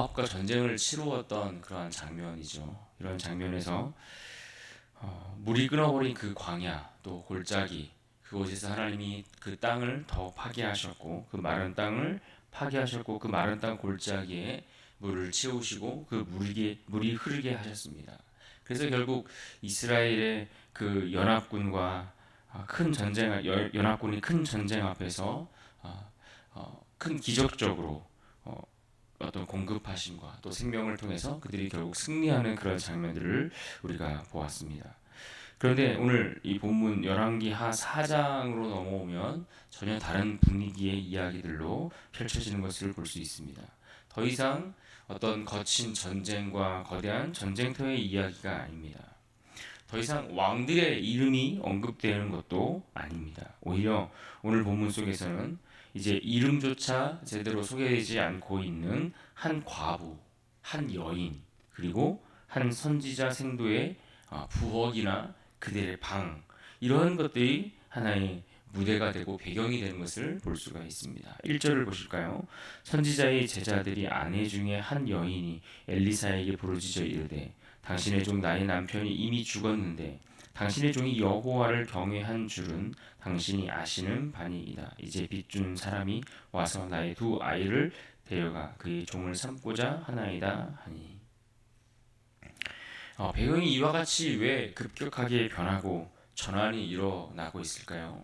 모압과 전쟁을 치루었던 그러한 장면이죠. 이런 장면에서 물이 끊어버린 그 광야 또 골짜기 그곳에서 하나님이 그 땅을 더 파괴하셨고 그 마른 땅을 파괴하셨고 그 마른 땅 골짜기에 물을 채우시고 그 물이 흐르게 하셨습니다. 그래서 결국 이스라엘의 그 연합군과 큰 전쟁 연합군이 큰 전쟁 앞에서 큰 기적적으로 어떤 공급하심과 또 생명을 통해서 그들이 결국 승리하는 그런 장면들을 우리가 보았습니다. 그런데 오늘 이 본문 열왕기하 4장으로 넘어오면 전혀 다른 분위기의 이야기들로 펼쳐지는 것을 볼 수 있습니다. 더 이상 어떤 거친 전쟁과 거대한 전쟁터의 이야기가 아닙니다. 더 이상 왕들의 이름이 언급되는 것도 아닙니다. 오히려 오늘 본문 속에서는 이제 이름조차 제대로 소개되지 않고 있는 한 과부, 한 여인, 그리고 한 선지자 생도의 부엌이나 그들의 방 이런 것들이 하나의 무대가 되고 배경이 되는 것을 볼 수가 있습니다. 1절을 보실까요? 선지자의 제자들이 아내 중에 한 여인이 엘리사에게 부르짖어 이르되 당신의 종 나의 남편이 이미 죽었는데 당신의 종이 여호와를 경외한 줄은 당신이 아시는 바니이다. 이제 빚준 사람이 와서 나의 두 아이를 데려가 그의 종을 삼고자 하나이다 하니. 배경이 이와 같이 왜 급격하게 변하고 전환이 일어나고 있을까요?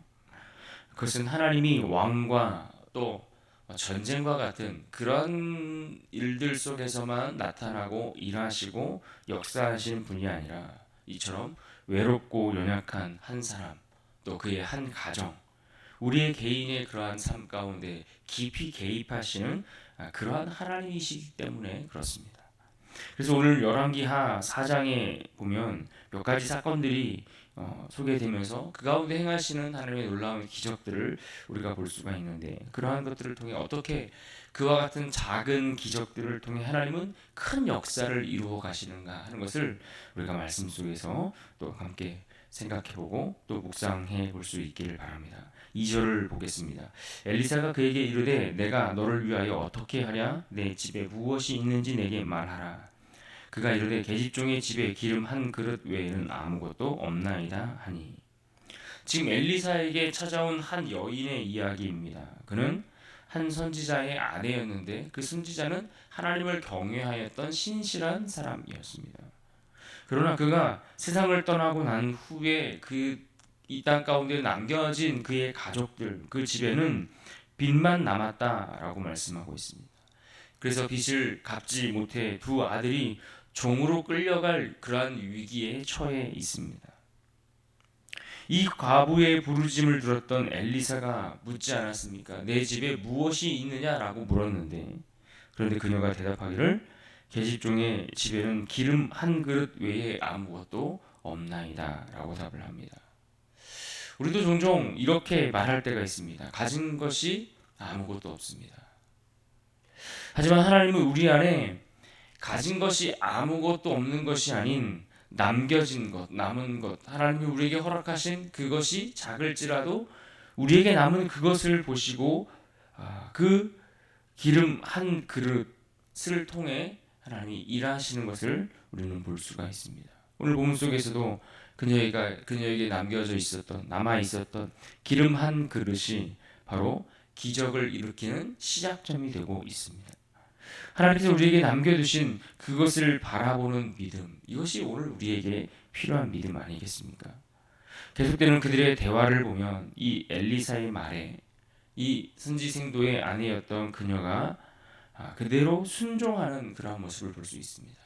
그것은 하나님이 왕과 또 전쟁과 같은 그런 일들 속에서만 나타나고 일하시고 역사하시는 분이 아니라 이처럼 외롭고 연약한 한 사람 또 그의 한 가정 우리의 개인의 그러한 삶 가운데 깊이 개입하시는 그러한 하나님이시기 때문에 그렇습니다. 그래서 오늘 열왕기하 4장에 보면 몇 가지 사건들이 소개되면서 그 가운데 행하시는 하나님의 놀라운 기적들을 우리가 볼 수가 있는데 그러한 것들을 통해 어떻게 그와 같은 작은 기적들을 통해 하나님은 큰 역사를 이루어 가시는가 하는 것을 우리가 말씀 속에서 또 함께 생각해보고 또 묵상해 볼 수 있기를 바랍니다. 2절을 보겠습니다. 엘리사가 그에게 이르되 내가 너를 위하여 어떻게 하랴? 내 집에 무엇이 있는지 내게 말하라. 그가 이르되 계집종의 집에 기름 한 그릇 외에는 아무것도 없나이다 하니. 지금 엘리사에게 찾아온 한 여인의 이야기입니다. 그는 한 선지자의 아내였는데 그 선지자는 하나님을 경외하였던 신실한 사람이었습니다. 그러나 그가 세상을 떠나고 난 후에 그 이 땅 가운데 남겨진 그의 가족들 그 집에는 빚만 남았다라고 말씀하고 있습니다. 그래서 빚을 갚지 못해 두 아들이 종으로 끌려갈 그러한 위기에 처해 있습니다. 이 과부의 부르짖음을 들었던 엘리사가 묻지 않았습니까? 내 집에 무엇이 있느냐라고 물었는데 그런데 그녀가 대답하기를 계집종의 집에는 기름 한 그릇 외에 아무것도 없나이다 라고 답을 합니다. 우리도 종종 이렇게 말할 때가 있습니다. 가진 것이 아무것도 없습니다. 하지만 하나님은 우리 안에 가진 것이 아무것도 없는 것이 아닌 남겨진 것, 남은 것, 하나님이 우리에게 허락하신 그것이 작을지라도 우리에게 남은 그것을 보시고 그 기름 한 그릇을 통해 하나님이 일하시는 것을 우리는 볼 수가 있습니다. 오늘 본문 속에서도 그녀에게 남겨져 있었던 남아 있었던 기름 한 그릇이 바로 기적을 일으키는 시작점이 되고 있습니다. 하나님께서 우리에게 남겨두신 그것을 바라보는 믿음, 이것이 오늘 우리에게 필요한 믿음 아니겠습니까? 계속되는 그들의 대화를 보면 이 엘리사의 말에 이 선지생도의 아내였던 그녀가 그대로 순종하는 그러한 모습을 볼 수 있습니다.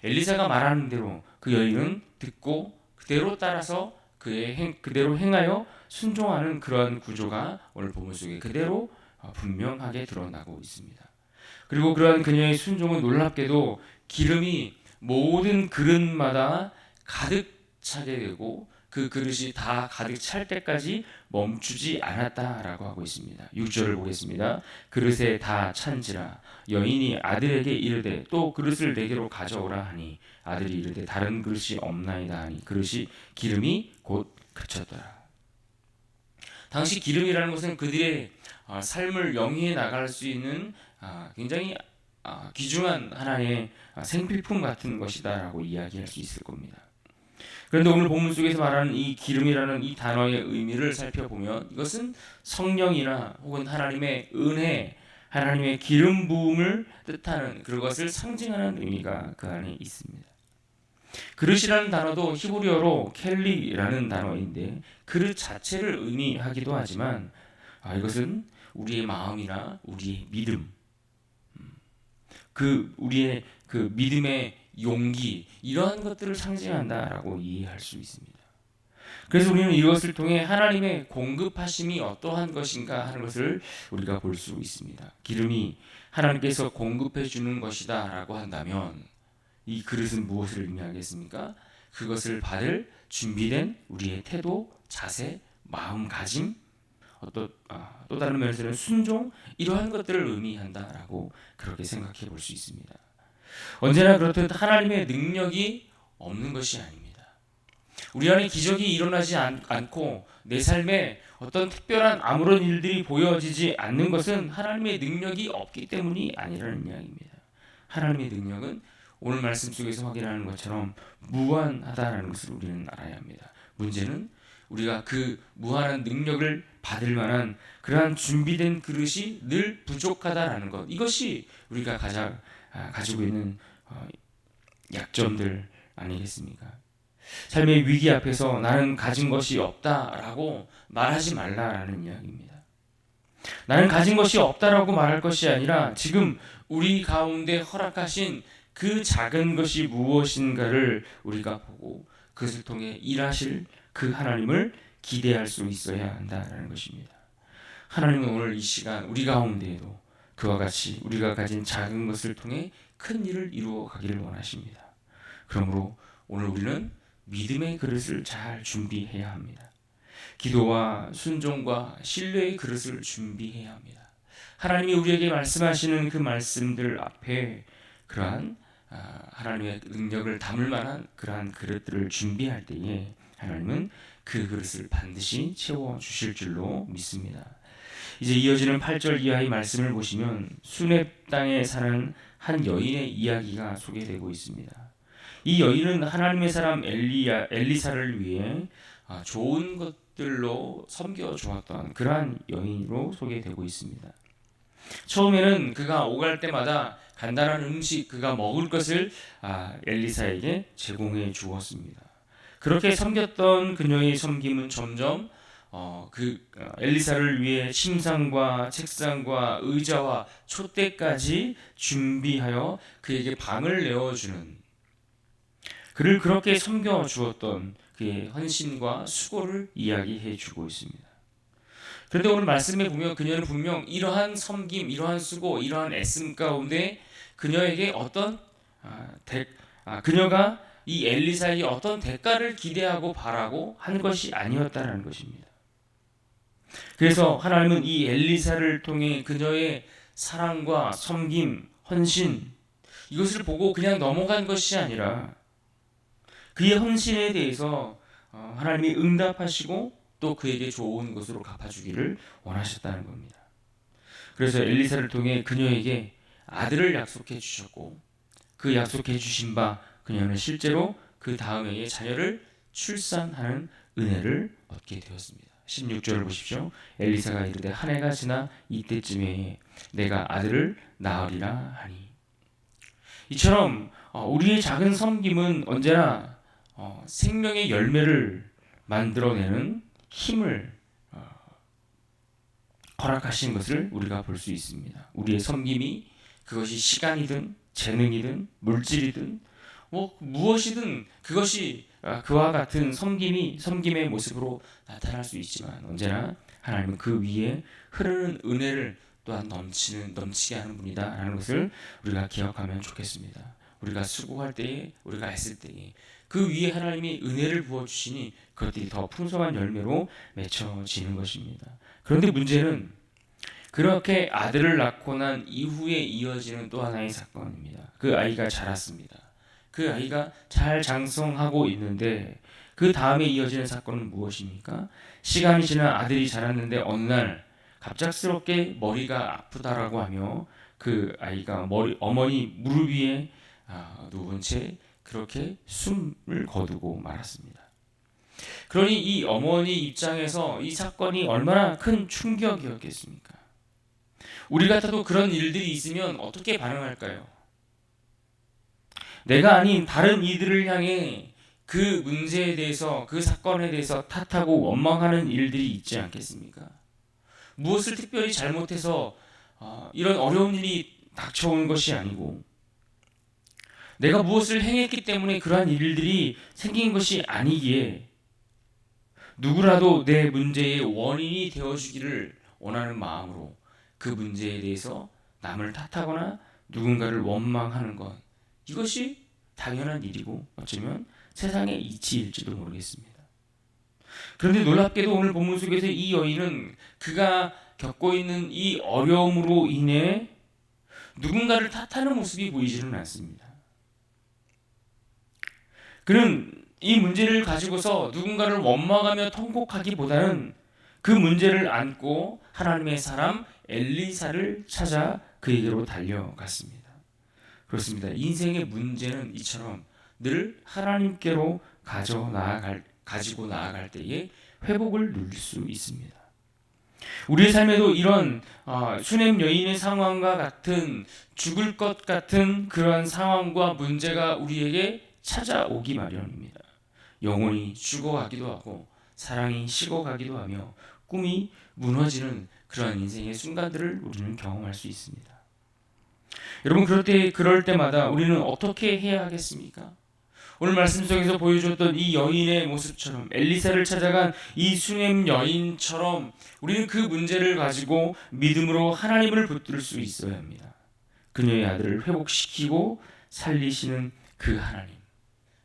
엘리사가 말하는 대로 그 여인은 듣고 그대로 따라서 그대로 행하여 순종하는 그러한 구조가 오늘 본문 속에 그대로 분명하게 드러나고 있습니다. 그리고 그러한 그녀의 순종은 놀랍게도 기름이 모든 그릇마다 가득 차게 되고 그 그릇이 다 가득 찰 때까지 멈추지 않았다라고 하고 있습니다. 6절을 보겠습니다. 그릇에 다 찬지라 여인이 아들에게 이르되 또 그릇을 내게로 가져오라 하니 아들이 이르되 다른 그릇이 없나이다 하니 그릇이 기름이 곧 그쳤더라. 당시 기름이라는 것은 그들의 삶을 영위해 나갈 수 있는 굉장히 귀중한 하나의 생필품 같은 것이다라고 이야기할 수 있을 겁니다. 그런데 오늘 본문 속에서 말하는 이 기름이라는 이 단어의 의미를 살펴보면 이것은 성령이나 혹은 하나님의 은혜, 하나님의 기름 부음을 뜻하는 그것을 상징하는 의미가 그 안에 있습니다. 그릇이라는 단어도 히브리어로 켈리라는 단어인데 그릇 자체를 의미하기도 하지만 이것은 우리의 마음이나 우리의 믿음, 우리의 그 믿음의 용기 이러한 것들을 상징한다라고 이해할 수 있습니다. 그래서 우리는 이것을 통해 하나님의 공급하심이 어떠한 것인가 하는 것을 우리가 볼 수 있습니다. 기름이 하나님께서 공급해 주는 것이다라고 한다면 이 그릇은 무엇을 의미하겠습니까? 그것을 받을 준비된 우리의 태도, 자세, 마음가짐, 또 다른 면에서는 순종 이러한 것들을 의미한다라고 그렇게 생각해 볼 수 있습니다. 언제나 그렇듯 하나님의 능력이 없는 것이 아닙니다. 우리 안에 기적이 일어나지 않고 내 삶에 어떤 특별한 아무런 일들이 보여지지 않는 것은 하나님의 능력이 없기 때문이 아니라는 이야기입니다. 하나님의 능력은 오늘 말씀 속에서 확인하는 것처럼 무한하다는 것을 우리는 알아야 합니다. 문제는 우리가 그 무한한 능력을 받을 만한 그러한 준비된 그릇이 늘 부족하다라는 것, 이것이 우리가 가지고 있는 약점들 아니겠습니까? 삶의 위기 앞에서 나는 가진 것이 없다라고 말하지 말라라는 이야기입니다. 나는 가진 것이 없다라고 말할 것이 아니라 지금 우리 가운데 허락하신 그 작은 것이 무엇인가를 우리가 보고 그것을 통해 일하실 그 하나님을 기대할 수 있어야 한다라는 것입니다. 하나님은 오늘 이 시간 우리 가운데에도 그와 같이 우리가 가진 작은 것을 통해 큰 일을 이루어 가기를 원하십니다. 그러므로 오늘 우리는 믿음의 그릇을 잘 준비해야 합니다. 기도와 순종과 신뢰의 그릇을 준비해야 합니다. 하나님이 우리에게 말씀하시는 그 말씀들 앞에 그러한 하나님의 능력을 담을 만한 그러한 그릇들을 준비할 때에 하나님은 그 그릇을 반드시 채워주실 줄로 믿습니다. 이제 이어지는 8절 이하의 말씀을 보시면 수렙 땅에 사는 한 여인의 이야기가 소개되고 있습니다. 이 여인은 하나님의 사람 엘리사를 위해 좋은 것들로 섬겨주었던 그러한 여인으로 소개되고 있습니다. 처음에는 그가 오갈 때마다 간단한 음식, 그가 먹을 것을 엘리사에게 제공해 주었습니다. 그렇게 섬겼던 그녀의 섬김은 점점 엘리사를 위해 침상과 책상과 의자와 촛대까지 준비하여 그에게 방을 내어주는, 그를 그렇게 섬겨주었던 그의 헌신과 수고를 이야기해 주고 있습니다. 그런데 오늘 말씀에 보면 그녀는 분명 이러한 섬김, 이러한 수고, 이러한 애씀 가운데 그녀에게 그녀가 이 엘리사에게 어떤 대가를 기대하고 바라고 하는 것이 아니었다는 것입니다. 그래서 하나님은 이 엘리사를 통해 그녀의 사랑과 섬김, 헌신 이것을 보고 그냥 넘어간 것이 아니라 그의 헌신에 대해서 하나님이 응답하시고 또 그에게 좋은 것으로 갚아주기를 원하셨다는 겁니다. 그래서 엘리사를 통해 그녀에게 아들을 약속해 주셨고 그 약속해 주신 바 그녀는 실제로 그 다음 해에 자녀를 출산하는 은혜를 얻게 되었습니다. 16절을 보십시오. 엘리사가 이르되 한 해가 지나 이때쯤에 내가 아들을 낳으리라 하니. 이처럼 우리의 작은 섬김은 언제나 생명의 열매를 만들어내는 힘을 허락하신 것을 우리가 볼 수 있습니다. 우리의 섬김이 그것이 시간이든 재능이든 물질이든 무엇이든 그것이 그와 같은 섬김의 모습으로 나타날 수 있지만 언제나 하나님은 그 위에 흐르는 은혜를 또한 넘치게 하는 분이다라는 것을 우리가 기억하면 좋겠습니다. 우리가 수고할 때에 우리가 애쓸 때에 그 위에 하나님이 은혜를 부어주시니 그것들이 더 풍성한 열매로 맺혀지는 것입니다. 그런데 문제는 그렇게 아들을 낳고 난 이후에 이어지는 또 하나의 사건입니다. 그 아이가 자랐습니다. 그 아이가 잘 장성하고 있는데 그 다음에 이어지는 사건은 무엇입니까? 시간이 지나 아들이 자랐는데 어느 날 갑작스럽게 머리가 아프다라고 하며 그 아이가 어머니 무릎 위에 누운 채 그렇게 숨을 거두고 말았습니다. 그러니 이 어머니 입장에서 이 사건이 얼마나 큰 충격이었겠습니까? 우리 같아도 그런 일들이 있으면 어떻게 반응할까요? 내가 아닌 다른 이들을 향해 그 문제에 대해서, 그 사건에 대해서 탓하고 원망하는 일들이 있지 않겠습니까? 무엇을 특별히 잘못해서 이런 어려운 일이 닥쳐온 것이 아니고, 내가 무엇을 행했기 때문에 그러한 일들이 생긴 것이 아니기에 누구라도 내 문제의 원인이 되어주기를 원하는 마음으로 그 문제에 대해서 남을 탓하거나 누군가를 원망하는 것, 이것이 당연한 일이고 어쩌면 세상의 이치일지도 모르겠습니다. 그런데 놀랍게도 오늘 본문 속에서 이 여인은 그가 겪고 있는 이 어려움으로 인해 누군가를 탓하는 모습이 보이지는 않습니다. 그는 이 문제를 가지고서 누군가를 원망하며 통곡하기보다는 그 문제를 안고 하나님의 사람 엘리사를 찾아 그에게로 달려갔습니다. 그렇습니다. 인생의 문제는 이처럼 늘 하나님께로 가지고 나아갈 때에 회복을 누릴 수 있습니다. 우리의 삶에도 이런 수냄 여인의 상황과 같은, 죽을 것 같은 그러한 상황과 문제가 우리에게 찾아오기 마련입니다. 영혼이 죽어가기도 하고 사랑이 식어가기도 하며 꿈이 무너지는 그러한 인생의 순간들을 우리는 경험할 수 있습니다. 여러분, 그럴 때마다 우리는 어떻게 해야 하겠습니까? 오늘 말씀 속에서 보여줬던 이 여인의 모습처럼, 엘리사를 찾아간 이 수냄 여인처럼 우리는 그 문제를 가지고 믿음으로 하나님을 붙들 수 있어야 합니다. 그녀의 아들을 회복시키고 살리시는 그 하나님,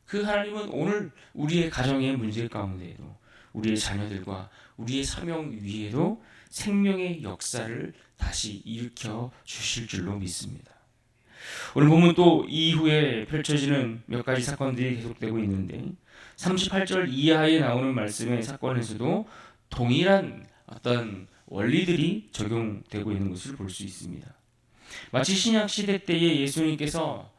그 하나님은 오늘 우리의 가정의 문제 가운데에도, 우리의 자녀들과 우리의 사명 위에도 생명의 역사를 다시 일으켜 주실 줄로 믿습니다. 오늘 보면 또 이후에 펼쳐지는 몇 가지 사건들이 계속되고 있는데 38절 이하에 나오는 말씀의 사건에서도 동일한 어떤 원리들이 적용되고 있는 것을 볼 수 있습니다. 마치 신약 시대 때에 예수님께서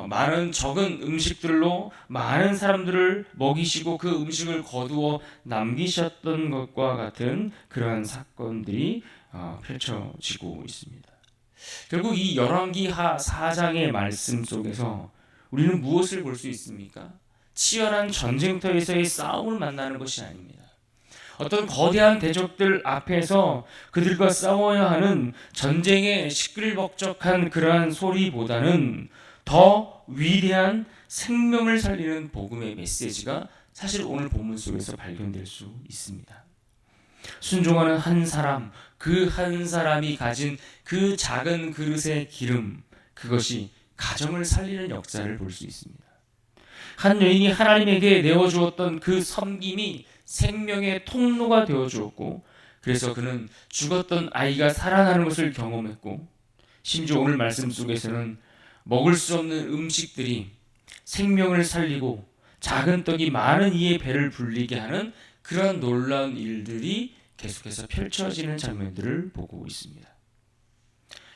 많은 적은 음식들로 많은 사람들을 먹이시고 그 음식을 거두어 남기셨던 것과 같은 그러한 사건들이 펼쳐지고 있습니다. 결국 이 열왕기하 4장의 말씀 속에서 우리는 무엇을 볼 수 있습니까? 치열한 전쟁터에서의 싸움을 만나는 것이 아닙니다. 어떤 거대한 대적들 앞에서 그들과 싸워야 하는 전쟁의 시끌벅적한 그러한 소리보다는 더 위대한 생명을 살리는 복음의 메시지가 사실 오늘 본문 속에서 발견될 수 있습니다. 순종하는 한 사람, 그 한 사람이 가진 그 작은 그릇의 기름, 그것이 가정을 살리는 역사를 볼 수 있습니다. 한 여인이 하나님에게 내어주었던 그 섬김이 생명의 통로가 되어주었고, 그래서 그는 죽었던 아이가 살아나는 것을 경험했고, 심지어 오늘 말씀 속에서는 먹을 수 없는 음식들이 생명을 살리고 작은 떡이 많은 이의 배를 불리게 하는 그런 놀라운 일들이 계속해서 펼쳐지는 장면들을 보고 있습니다.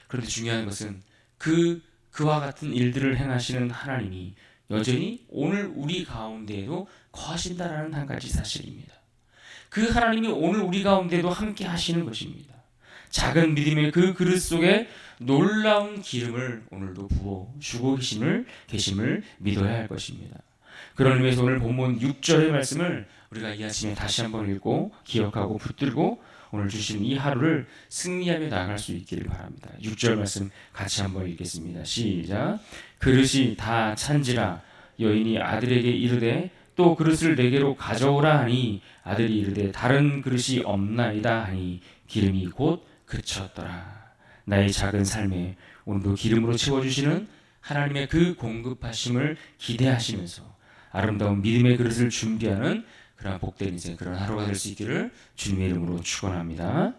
그런데 중요한 것은 그와 같은 일들을 행하시는 하나님이 여전히 오늘 우리 가운데에도 거하신다라는 한 가지 사실입니다. 그 하나님이 오늘 우리 가운데도 함께 하시는 것입니다. 작은 믿음의 그 그릇 속에 놀라운 기름을 오늘도 부어주고 계심을 믿어야 할 것입니다. 그런 의미에서 오늘 본문 6절의 말씀을 우리가 이 아침에 다시 한번 읽고 기억하고 붙들고 오늘 주신 이 하루를 승리하며 나아갈 수 있기를 바랍니다. 6절 말씀 같이 한번 읽겠습니다. 시작. 그릇이 다 찬지라 여인이 아들에게 이르되 또 그릇을 내게로 가져오라 하니 아들이 이르되 다른 그릇이 없나이다 하니 기름이 곧 그쳤더라. 나의 작은 삶에 오늘도 기름으로 채워주시는 하나님의 그 공급하심을 기대하시면서 아름다운 믿음의 그릇을 준비하는 그런 복된 인생, 그런 하루가 될 수 있기를 주님의 이름으로 축원합니다.